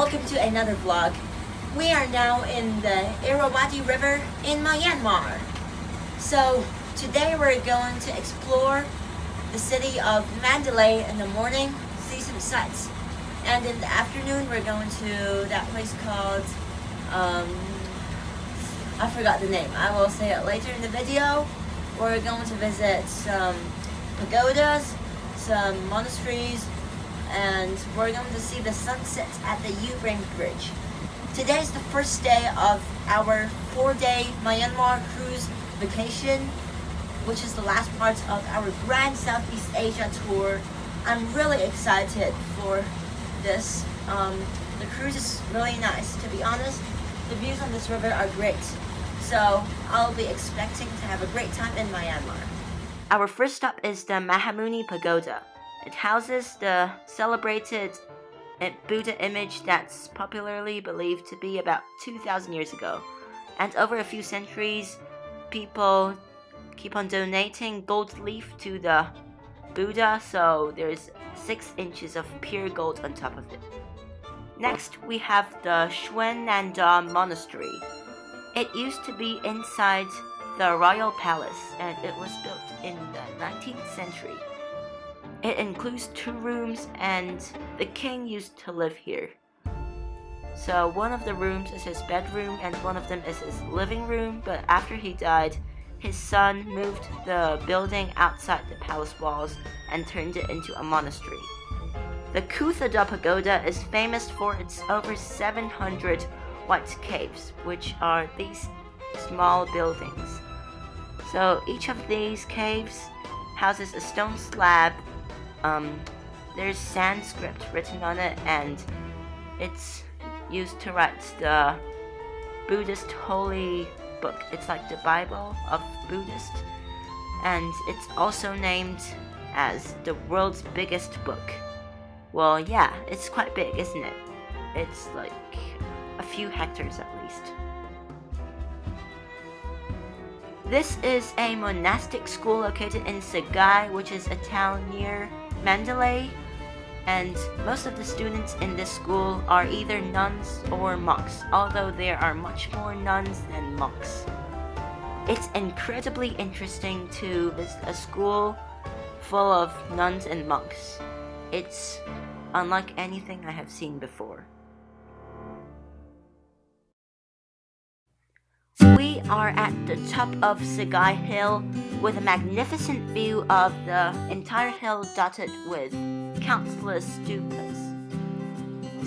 welcome to another vlog. We are now in the Irrawaddy River in Myanmar. So today we're going to explore the city of Mandalay in the morning, see some sights. And in the afternoon we're going to that place called, I forgot the name. I will say it later in the video. We're going to visit some pagodas, some monasteries, and we're going to see the sunset at the Bein Bridge. Today is the first day of our 4-day Myanmar cruise vacation, which is the last part of our grand Southeast Asia tour. I'm really excited for this. The cruise is really nice. To be honest, the views on this river are great. So I'll be expecting to have a great time in Myanmar. Our first stop is the Mahamuni Pagoda. It houses the celebrated Buddha image that's popularly believed to be about 2,000 years ago. And over a few centuries, people keep on donating gold leaf to the Buddha, so there's 6 inches of pure gold on top of it. Next, we have the SHWEZIGON monastery. It used to be inside the royal palace, and it was built in the 19th century. It includes 2 rooms, and the king used to live here. So one of the rooms is his bedroom, and one of them is his living room, but after he died, his son moved the building outside the palace walls and turned it into a monastery. The Kuthada Pagoda is famous for its over 700 white caves, which are these small buildings. So each of these caves houses a stone slab. There's Sanskrit written on it, and it's used to write the Buddhist holy book. It's like the Bible of Buddhist, and it's also named as the world's biggest book. Well, yeah, it's quite big, isn't it? It's like a few hectares at least. This is a monastic school located in SAGAING, which is a town near Mandalay, and most of the students in this school are either nuns or monks, although there are much more nuns than monks. It's incredibly interesting to visit a school full of nuns and monks. It's unlike anything I have seen before. We are at the top of Sagai Hill with a magnificent view of the entire hill dotted with countless stupas.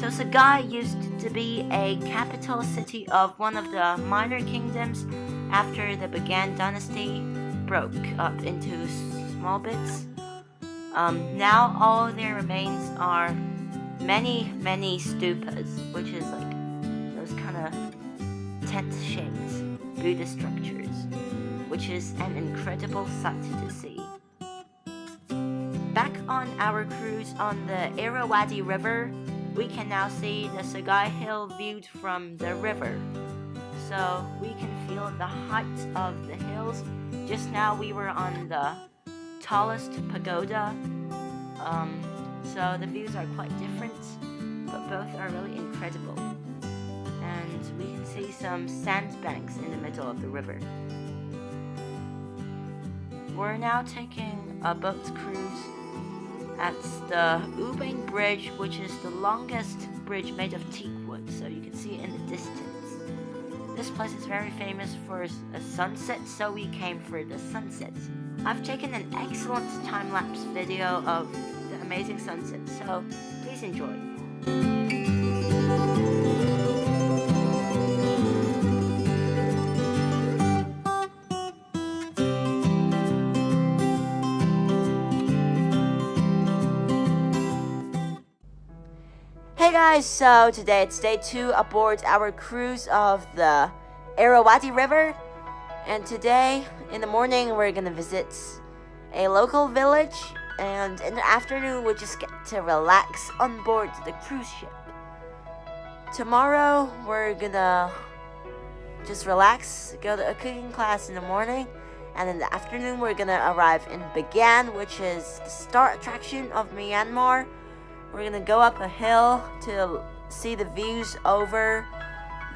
So Sagai used to be a capital city of one of the minor kingdoms after the Bagan dynasty broke up into small bits. Now all there remains are many stupas, which is like those kind of tent-shaped Buddha structures, which is an incredible sight to see. Back on our cruise on the Irrawaddy River, we can now see the Sagai Hill viewed from the river. So we can feel the height of the hills. Just now we were on the tallest pagoda, so the views are quite different, but both are really incredible. And we can see some sandbanks in the middle of the river. We're now taking a boat cruise at the Bein Bridge, which is the longest bridge made of teak wood, so you can see it in the distance. This place is very famous for a sunset, so we came for the sunset. I've taken an excellent time-lapse video of the amazing sunset, so please enjoy. Hey guys, so today it's day 2 aboard our cruise of the Irrawaddy River, and today in the morning we're gonna visit a local village, and in the afternoon we just get to relax on board the cruise ship. Tomorrow we're gonna just relax, go to a cooking class in the morning, and in the afternoon we're gonna arrive in Bagan, which is the star attraction of Myanmar. We're gonna go up a hill to see the views over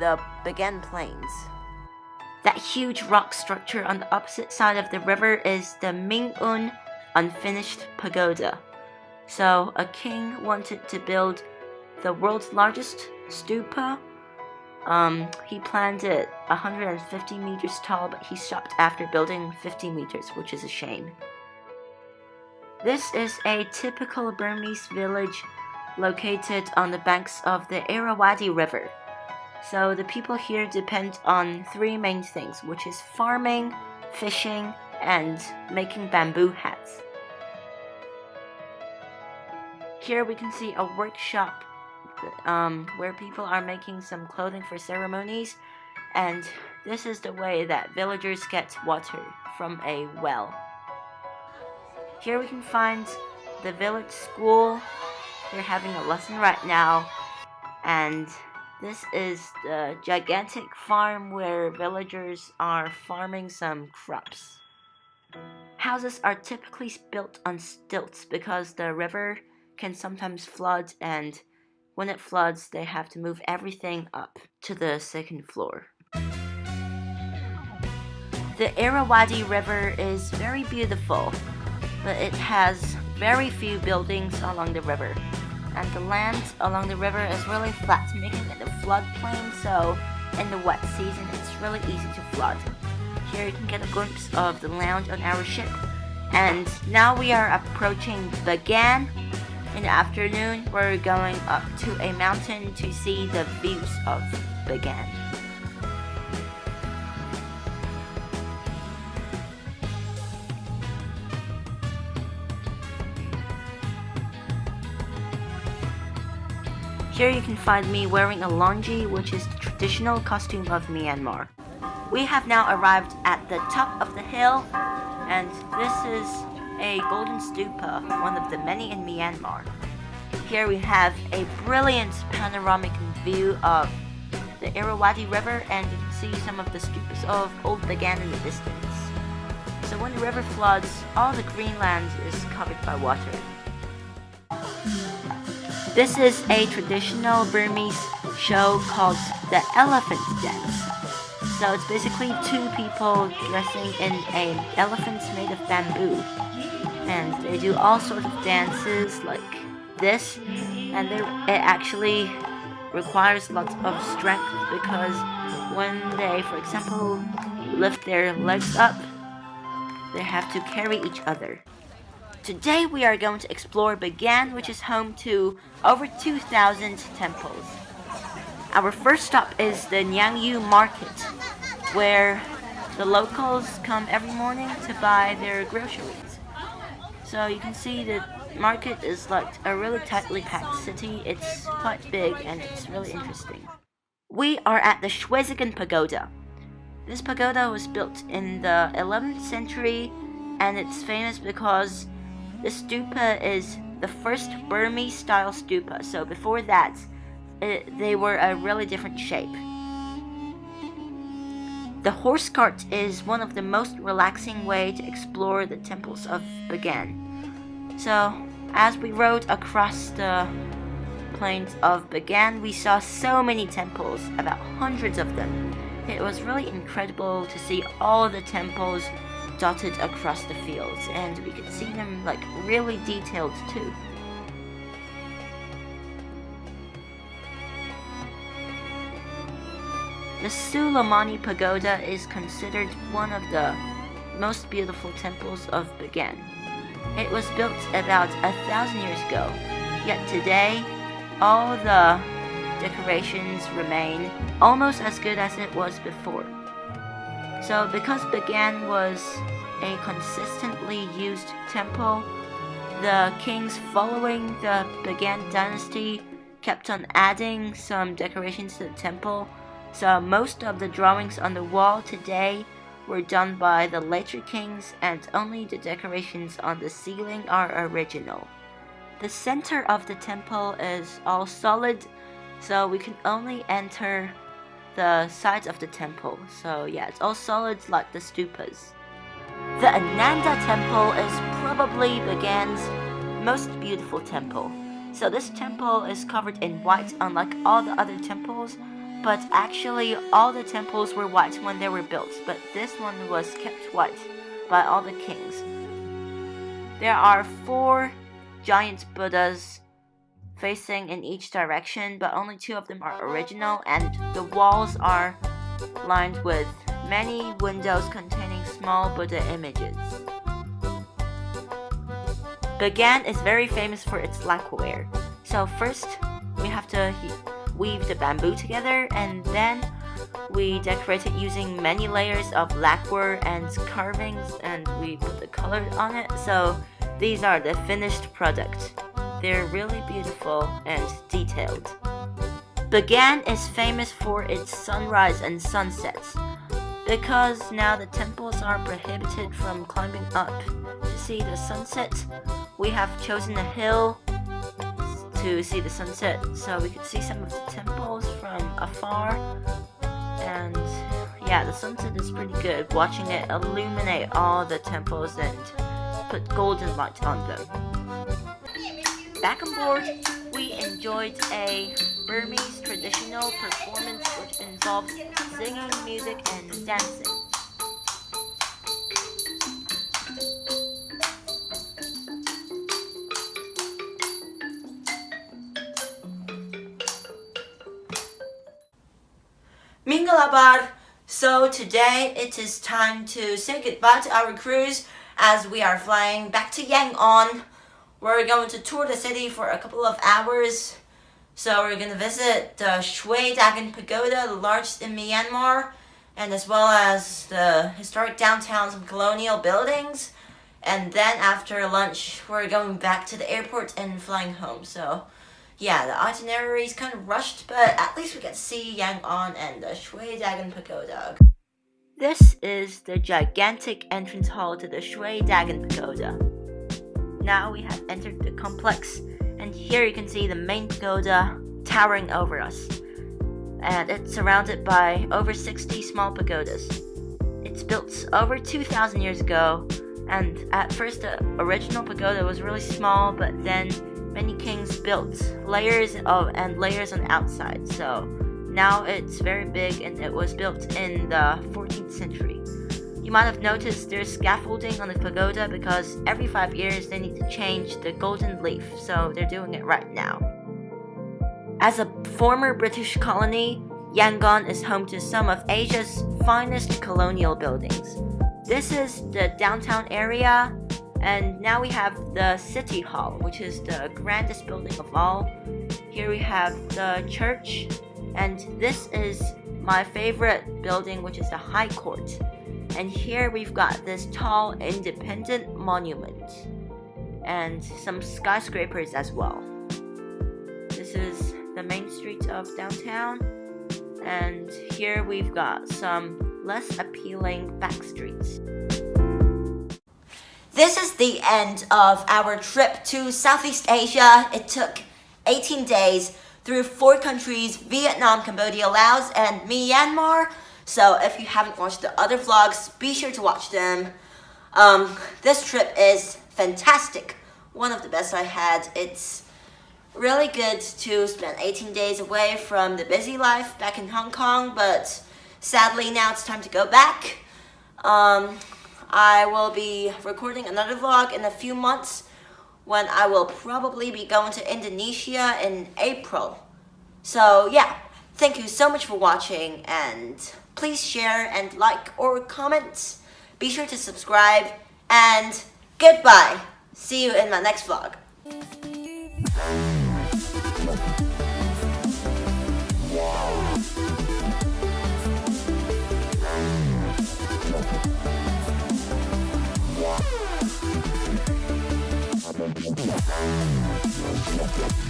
the Bagan Plains. That huge rock structure on the opposite side of the river is the Mingun Unfinished Pagoda. So a king wanted to build the world's largest stupa. He planned it 150 meters tall, but he stopped after building 50 meters, which is a shame. This is a typical Burmese village located on the banks of the Irrawaddy River. So the people here depend on three main things, which is farming, fishing, and making bamboo hats. Here we can see a workshop where people are making some clothing for ceremonies, and this is the way that villagers get water from a well. Here we can find the village school. They're having a lesson right now, and this is the gigantic farm where villagers are farming some crops. Houses are typically built on stilts because the river can sometimes flood, and when it floods, they have to move everything up to the second floor. The Irrawaddy River is very beautiful, but it has very few buildings along the river. And the land along the river is really flat, making it a floodplain, so in the wet season it's really easy to flood. Here you can get a glimpse of the lounge on our ship. And now we are approaching Bagan. In the afternoon, we're going up to a mountain to see the views of Bagan. Here you can find me wearing a longi, which is the traditional costume of Myanmar. We have now arrived at the top of the hill, and this is a golden stupa, one of the many in Myanmar. Here we have a brilliant panoramic view of the Irrawaddy River, and you can see some of the stupas of old Bagan in the distance. So when the river floods, all the green land is covered by water. This is a traditional Burmese show called the Elephant Dance. So it's basically two people dressing in an elephant made of bamboo. And they do all sorts of dances like this. And it actually requires lots of strength because when they, for example, lift their legs up, they have to carry each other. Today we are going to explore Bagan, which is home to over 2,000 temples. Our first stop is the Nyangyu Market, where the locals come every morning to buy their groceries. So you can see the market is like a really tightly packed city. It's quite big and it's really interesting. We are at the SHWEZIGON Pagoda. This pagoda was built in the 11th century, and it's famous because the stupa is the first Burmese-style stupa. So before that, they were a really different shape. The horse cart is one of the most relaxing way to explore the temples of Bagan. So as we rode across the plains of Bagan, we saw so many temples, about hundreds of them. It was really incredible to see all the temples dotted across the fields, and we could see them like really detailed too. The Mahamuni Pagoda is considered one of the most beautiful temples of Bagan. It was built about 1,000 years ago, yet today all the decorations remain almost as good as it was before. So because Bagan was a consistently used temple, the kings following the Bagan dynasty kept on adding some decorations to the temple. So most of the drawings on the wall today were done by the later kings, and only the decorations on the ceiling are original. The center of the temple is all solid, so we can only enter the sides of the temple. So yeah, it's all solid like the stupas. The Ananda temple is probably Bagan's most beautiful temple. So this temple is covered in white, unlike all the other temples. But actually, all the temples were white when they were built, but this one was kept white by all the kings. There are 4 giant Buddhas facing in each direction, but only 2 of them are original, and the walls are lined with many windows containing small Buddha images. Bagan is very famous for its lacquerware. So first, we have to weave the bamboo together, and then we decorate it using many layers of lacquer and carvings, and we put the color on it. So these are the finished product. They're really beautiful and detailed. Bagan is famous for its sunrise and sunsets. Because now the temples are prohibited from climbing up to see the sunset, we have chosen a hill to see the sunset, so we could see some of the temples from afar. And yeah, the sunset is pretty good, watching it illuminate all the temples and put golden light on them. Back on board, we enjoyed a Burmese traditional performance which involves singing, music, and dancing. Mingalabar. So today it is time to say goodbye to our cruise as we are flying back to Yangon. We're going to tour the city for a couple of hours. So we're going to visit the SHWEZIGON Pagoda, the largest in Myanmar, and as well as the historic downtowns and colonial buildings. And then after lunch, we're going back to the airport and flying home. So yeah, the itinerary is kind of rushed, but at least we get to see Yangon and the SHWEZIGON Pagoda. This is the gigantic entrance hall to the SHWEZIGON Pagoda. Now we have entered the complex, and here you can see the main pagoda towering over us. And it's surrounded by over 60 small pagodas. It's built over 2,000 years ago, and at first the original pagoda was really small, but then many kings built layers and layers on the outside, so now it's very big, and it was built in the 14th century. You might have noticed there's scaffolding on the pagoda because every 5 years they need to change the golden leaf, so they're doing it right now. As a former British colony, Yangon is home to some of Asia's finest colonial buildings. This is the downtown area. And now we have the City Hall, which is the grandest building of all. Here we have the church, and this is my favorite building, which is the High Court. And here we've got this tall, independent monument, and some skyscrapers as well. This is the main street of downtown, and here we've got some less appealing back streets. This is the end of our trip to Southeast Asia. It took 18 days through 4 countries, Vietnam, Cambodia, Laos, and Myanmar. So if you haven't watched the other vlogs, be sure to watch them. This trip is fantastic. One of the best I had. It's really good to spend 18 days away from the busy life back in Hong Kong, but sadly now it's time to go back. I will be recording another vlog in a few months when I will probably be going to Indonesia in April. So yeah, thank you so much for watching, and please share and like or comment. Be sure to subscribe, and goodbye. See you in my next vlog. Yeah.